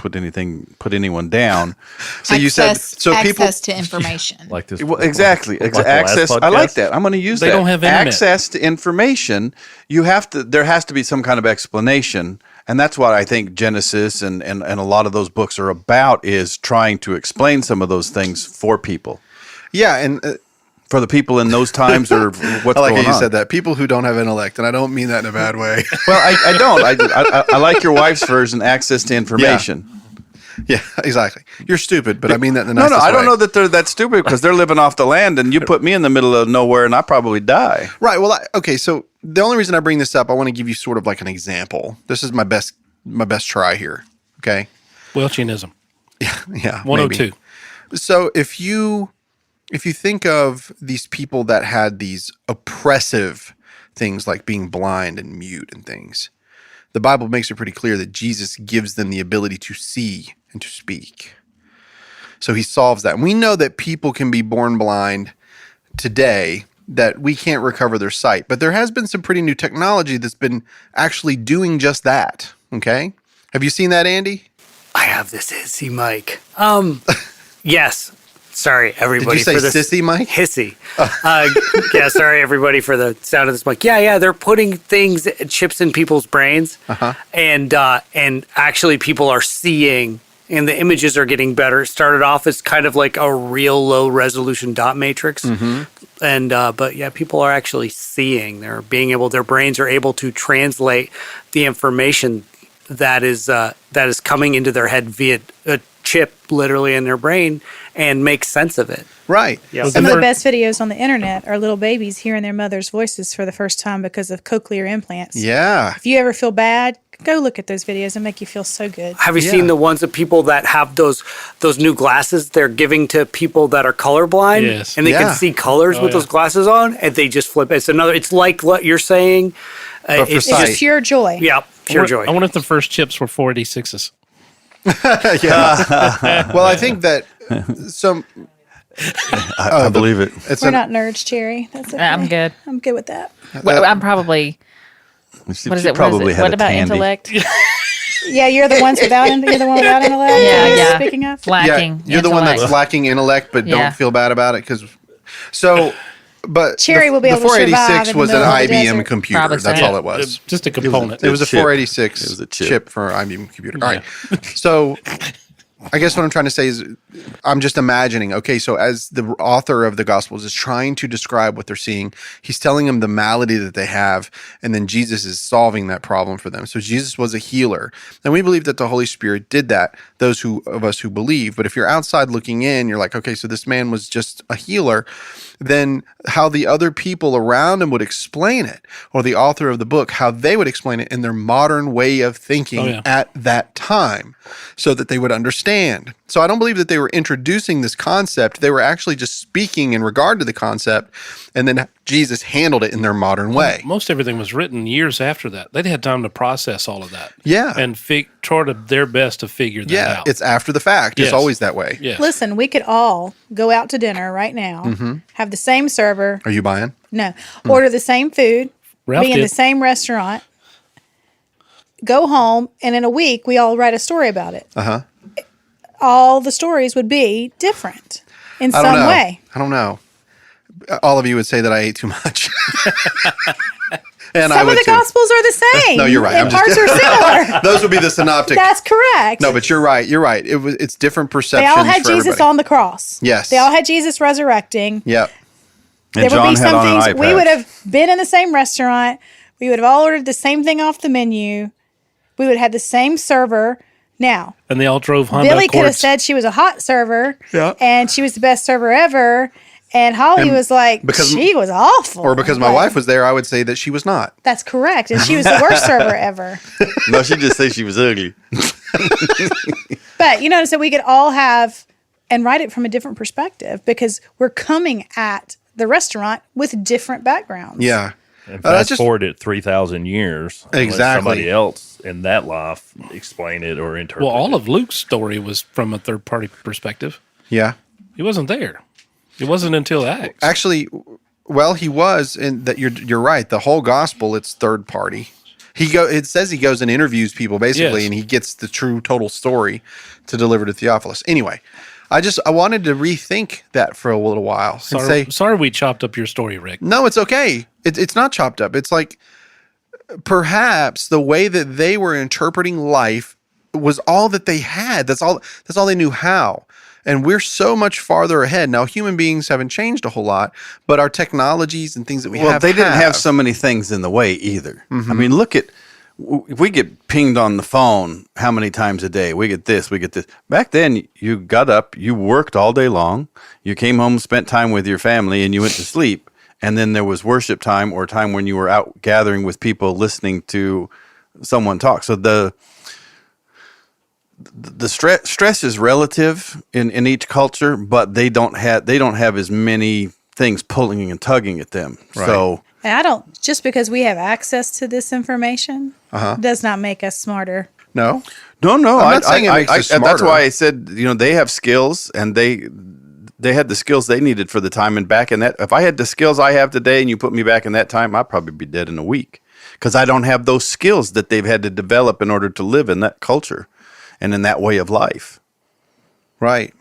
put anyone down. So you said so people access to information. Like this. Well, exactly. Like the last Access. I like podcast? that. I'm going to use They that. don't have internet. Access to information. There has to be some kind of explanation. And that's what I think Genesis and a lot of those books are about, is trying to explain some of those things for people. Yeah, and For the people in those times, or what's I like going how you on. said that. People who don't have intellect, and I don't mean that in a bad way. Well, I don't. I like your wife's version, access to information. Yeah, exactly. You're stupid, but I mean that in the No, nicest I don't way. know that they're that stupid, because they're living off the land, and you put me in the middle of nowhere, and I probably die. Right. Well, okay. So the only reason I bring this up, I want to give you sort of like an example. This is my best try here. Okay. Welchianism. Yeah. 102. maybe. So if you think of these people that had these oppressive things like being blind and mute and things, the Bible makes it pretty clear that Jesus gives them the ability to see and to speak. So he solves that. And we know that people can be born blind today, that we can't recover their sight. But there has been some pretty new technology that's been actually doing just that. Okay? Have you seen that, Andy? I have this hissy mic. Yes. Sorry, everybody. Did you say for this sissy mic? Hissy. Yeah, sorry, everybody, for the sound of this mic. Yeah, they're putting chips in people's brains, and actually people are seeing, and the images are getting better. It started off as kind of like a real low resolution dot matrix, and but yeah, people are actually seeing. Their brains are able to translate the information that is coming into their head via a chip literally in their brain and make sense of it. Right. Yeah. Some of the best videos on the internet are little babies hearing their mother's voices for the first time because of cochlear implants. Yeah. If you ever feel bad, go look at those videos and make you feel so good. Have you seen the ones of people that have those new glasses they're giving to people that are colorblind? Yes. And they Yeah. can see colors with those glasses on, and they just flip. It's like what you're saying. But for It's sight. It's pure joy. yeah, pure joy. I wonder if the first chips were 486s. Yeah. Well, I think that some. I believe it. It's We're not nerds, Cherry. That's okay. I'm good. I'm good with that. Well, I'm probably. She What is it? probably had What a about tandy. intellect? Yeah, you're the ones without. You're the one without intellect. Yeah. Speaking of, Lacking. You're the one that's intellect. lacking intellect, but Yeah. don't feel bad about it because. So, but Cherry will be able to survive 486 in the was an middle of the IBM desert. computer. Probably That's so. all it was. Just a component. It was a chip. 486 It was a chip. chip for an IBM computer. All right. So I guess what I'm trying to say is I'm just imagining, okay, so as the author of the Gospels is trying to describe what they're seeing, he's telling them the malady that they have, and then Jesus is solving that problem for them. So Jesus was a healer. And we believe that the Holy Spirit did that, those of us who believe. But if you're outside looking in, you're like, okay, so this man was just a healer, then how the other people around him would explain it, or the author of the book, how they would explain it in their modern way of thinking at that time so that they would understand. So I don't believe that they were introducing this concept. They were actually just speaking in regard to the concept, and then Jesus handled it in their modern way. Most everything was written years after that. They'd had time to process all of that. Yeah. And try to their best to figure that Yeah, out. it's after the fact. It's Yes. always that way. Yes. listen, we could all go out to dinner right now, have the same server, Are you buying? no, order the same food, Ralph be in did. the same restaurant, go home, and in a week we all write a story about it. All the stories would be different in I don't some know. way. I don't know. All of you would say that I ate too much. And I Some of would the too. Gospels are the same. No, you're right. And I'm just parts are similar. Those would be the synoptic. That's correct. No, but you're right. You're right. It's different they perceptions. all had for Jesus everybody. on the cross. Yes. They all had Jesus resurrecting. Yep. And There would John be had some on an things iPad. we would have been in the same restaurant. We would have all ordered the same thing off the menu. We would have had the same server. Now, And they all drove Honda Billy could have Accords. said she was a hot server, Yeah. and she was the best server ever. And Holly And was like, because- she was awful. Or because my But wife was there, I would say that she was not. That's correct, and she was the worst server ever. No, she just said she was ugly. But so we could all have and write it from a different perspective because we're coming at the restaurant with different backgrounds. Yeah. And that's fast just- forward it 3,000 years. and let Exactly. Somebody else in that life explain it or interpret Well, all it. of Luke's story was from a third party perspective. Yeah. He wasn't there. It wasn't until Acts. Actually, well, he was in that. You're right. The whole gospel, it's third party. It says he goes and interviews people basically, Yes. and he gets the true total story to deliver to Theophilus. Anyway, I wanted to rethink that for a little while and say, Sorry we chopped up your story, Rick. no, it's okay. It's not chopped up. It's like perhaps the way that they were interpreting life was all that they had. That's all they knew how. And we're so much farther ahead. Now, human beings haven't changed a whole lot, but our technologies and things that we have. They didn't have so many things in the way either. I mean, look at, we get pinged on the phone how many times a day? We get this, we get this. Back then, you got up, you worked all day long, you came home, spent time with your family, and you went to sleep. And then there was worship time or time when you were out gathering with people listening to someone talk. So the stress is relative in each culture, but they don't have as many things pulling and tugging at them. Right. So And just because we have access to this information does not make us smarter. No. no, I'm not saying it makes us that's smarter. why I said they have skills and they had the skills they needed for the time. And back in that, if I had the skills I have today and you put me back in that time, I'd probably be dead in a week because I don't have those skills that they've had to develop in order to live in that culture and in that way of life. Right.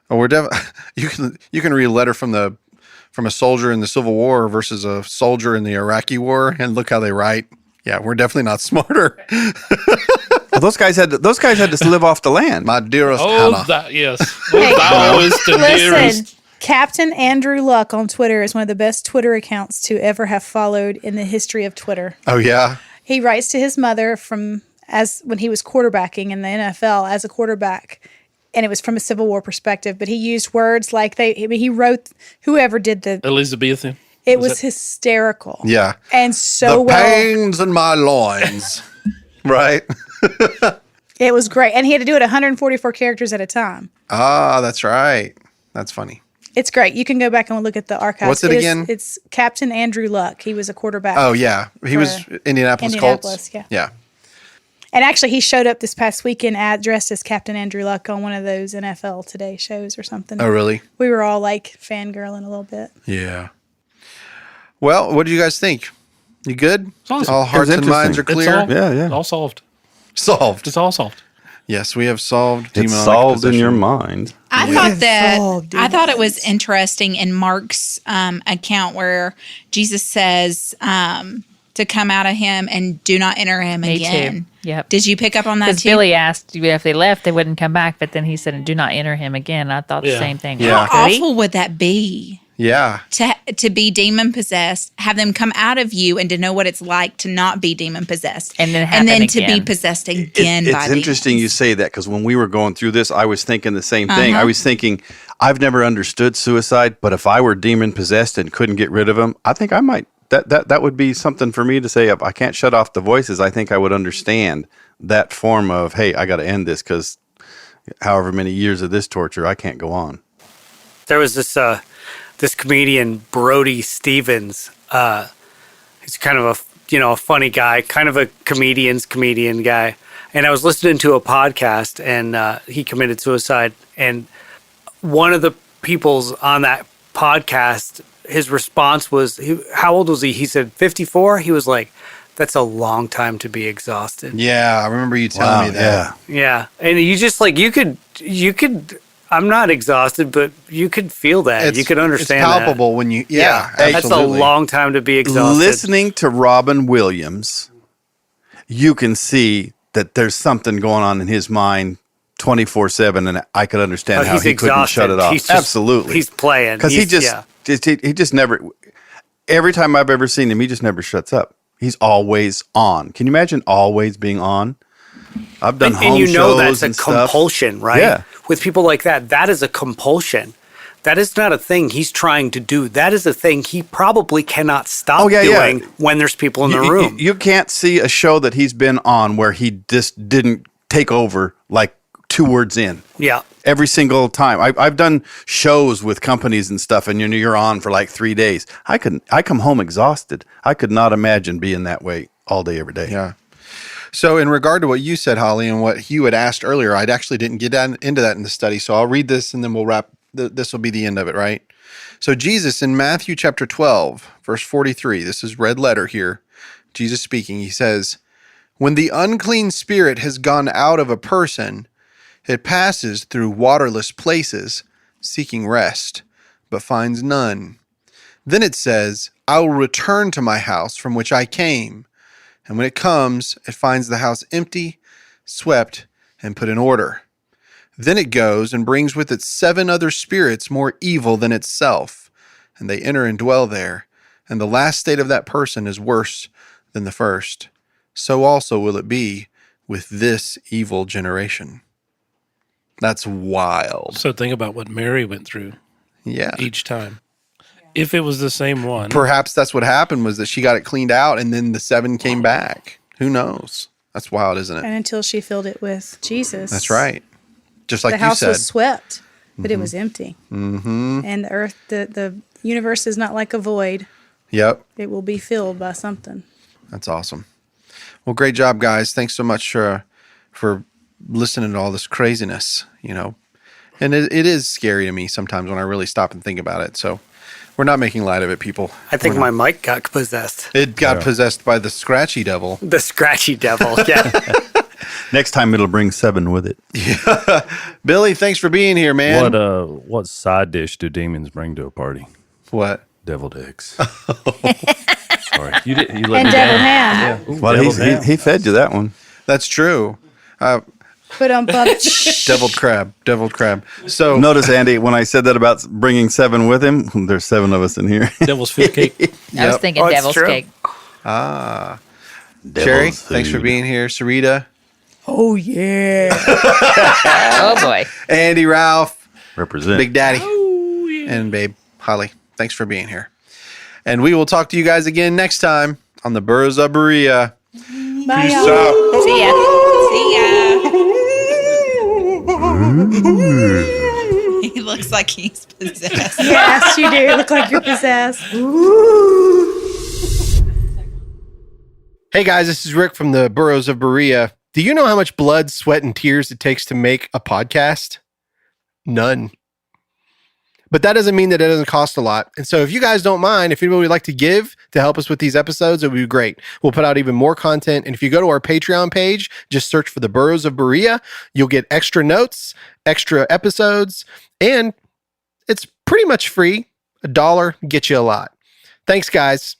Oh, you can read a letter from a soldier in the Civil War versus a soldier in the Iraqi War, and look how they write. Yeah, we're definitely not smarter. Well, those guys had to live off the land. My dearest Oh, Hannah. that yes. Thouest and Listen, dearest. Captain Andrew Luck on Twitter is one of the best Twitter accounts to ever have followed in the history of Twitter. Oh yeah. He writes to his mother when he was quarterbacking in the NFL as a quarterback, and it was from a Civil War perspective. But he used words like he wrote whoever did the. Elizabethan. It was hysterical. Yeah. And so the well. pains in my loins. Right. It was great, and he had to do it 144 characters at a time. Ah, that's right. That's funny. It's great. You can go back and look at the archives. What's it again? It's Captain Andrew Luck. He was a quarterback. Oh yeah, he was Indianapolis Colts. Yeah. Yeah. And actually, he showed up this past weekend dressed as Captain Andrew Luck on one of those NFL Today shows or something. Oh really? We were all like fangirling a little bit. Yeah. Well, what do you guys think? You good? Awesome. All hearts and minds are It's clear. all, Yeah. all solved. Solved. It's all solved. Yes, we have solved. It's demonic solved in your possession. mind. I thought it was interesting in Mark's account where Jesus says to come out of him and do not enter him Me again. too. Yep. Did you pick up on that Because too? Billy asked if they left, they wouldn't come back. But then he said, "Do not enter him again." I thought the Yeah. same thing. Yeah. How Really? awful would that be? Yeah. To be demon possessed, have them come out of you, and to know what it's like to not be demon possessed, And then happen to be again. possessed again. by It's interesting demons. you say that because when we were going through this, I was thinking the same thing. I was thinking, I've never understood suicide, but if I were demon possessed and couldn't get rid of them, I think I might. That would be something for me to say. If I can't shut off the voices, I think I would understand that form of, hey, I got to end this because however many years of this torture, I can't go on. There was this comedian Brody Stevens. He's kind of a funny guy, kind of a comedian guy. And I was listening to a podcast, and he committed suicide. And one of the people's on that podcast, his response was, how old was he? He said 54. He was like, that's a long time to be exhausted. Yeah, I remember you telling me that. Yeah. And you just like, you could, I'm not exhausted, but you could feel that. You could understand It's palpable when you, that's absolutely. a long time to be exhausted. Listening to Robin Williams, you can see that there's something going on in his mind 24/7, and I could understand how he's he couldn't shut it off. He's just- Absolutely. He's playing. Because he just never, every time I've ever seen him, he just never shuts up. He's always on. Can you imagine always being on? I've done home and you know shows that's a and stuff. compulsion, right? Yeah. With people like that is a compulsion. That is not a thing he's trying to do. That is a thing he probably cannot stop doing when there's people in the room. You can't see a show that he's been on where he just didn't take over like 2 words in. Yeah. Every single time. I've done shows with companies and stuff, and you're on for like 3 days. I come home exhausted. I could not imagine being that way all day, every day. Yeah. So in regard to what you said, Holly, and what Hugh had asked earlier, I actually didn't get into that in the study. So I'll read this and then we'll wrap. This will be the end of it, right? So Jesus in Matthew chapter 12, verse 43, this is red letter here. Jesus speaking, he says, "When the unclean spirit has gone out of a person, it passes through waterless places, seeking rest, but finds none. Then it says, I will return to my house from which I came. And when it comes, it finds the house empty, swept, and put in order. Then it goes and brings with it 7 other spirits more evil than itself, and they enter and dwell there. And the last state of that person is worse than the first. So also will it be with this evil generation." That's wild. So think about what Mary went through Yeah. each time. If it was the same one, Perhaps that's what happened, was that she got it cleaned out and then the 7 came back. Who knows? That's wild, isn't it? And until she filled it with Jesus. That's right. Just like The you house said. was swept, but it was empty. Mm-hmm. And the earth, the universe is not like a void. Yep. It will be filled by something. That's awesome. Well, great job, guys. Thanks so much for listening to all this craziness, And it is scary to me sometimes when I really stop and think about it. So we're not making light of it, people. I think my mic got possessed. It got possessed by the scratchy devil. The scratchy devil. Yeah. Next time it'll bring 7 with it. Billy, thanks for being here, man. What side dish do demons bring to a party? What? Deviled eggs. Sorry, you let And me devil down. ham. Ooh, Well, deviled ham. he fed you that one. That's true. But Deviled crab. So Notice, Andy, when I said that about bringing 7 with him, there's 7 of us in here. devil's food cake. I was thinking Oh, it's devil's true. cake. Sherry, thanks for being here. Sarita, oh yeah. Oh boy. Andy, Ralph, Represent. Big Daddy, and Babe Holly. Thanks for being here. And we will talk to you guys again next time on the Burros of Berea. Bye, Peace y'all. out. See ya. He looks like he's possessed. Yes, you do. Look like you're possessed. Hey guys, this is Rick from the Burros of Berea. Do you know how much blood, sweat, and tears it takes to make a podcast? None. But that doesn't mean that it doesn't cost a lot. And so if you guys don't mind, if anybody would like to give to help us with these episodes, it would be great. We'll put out even more content. And if you go to our Patreon page, just search for the Burros of Berea, you'll get extra notes, extra episodes, and it's pretty much free. $1 gets you a lot. Thanks, guys.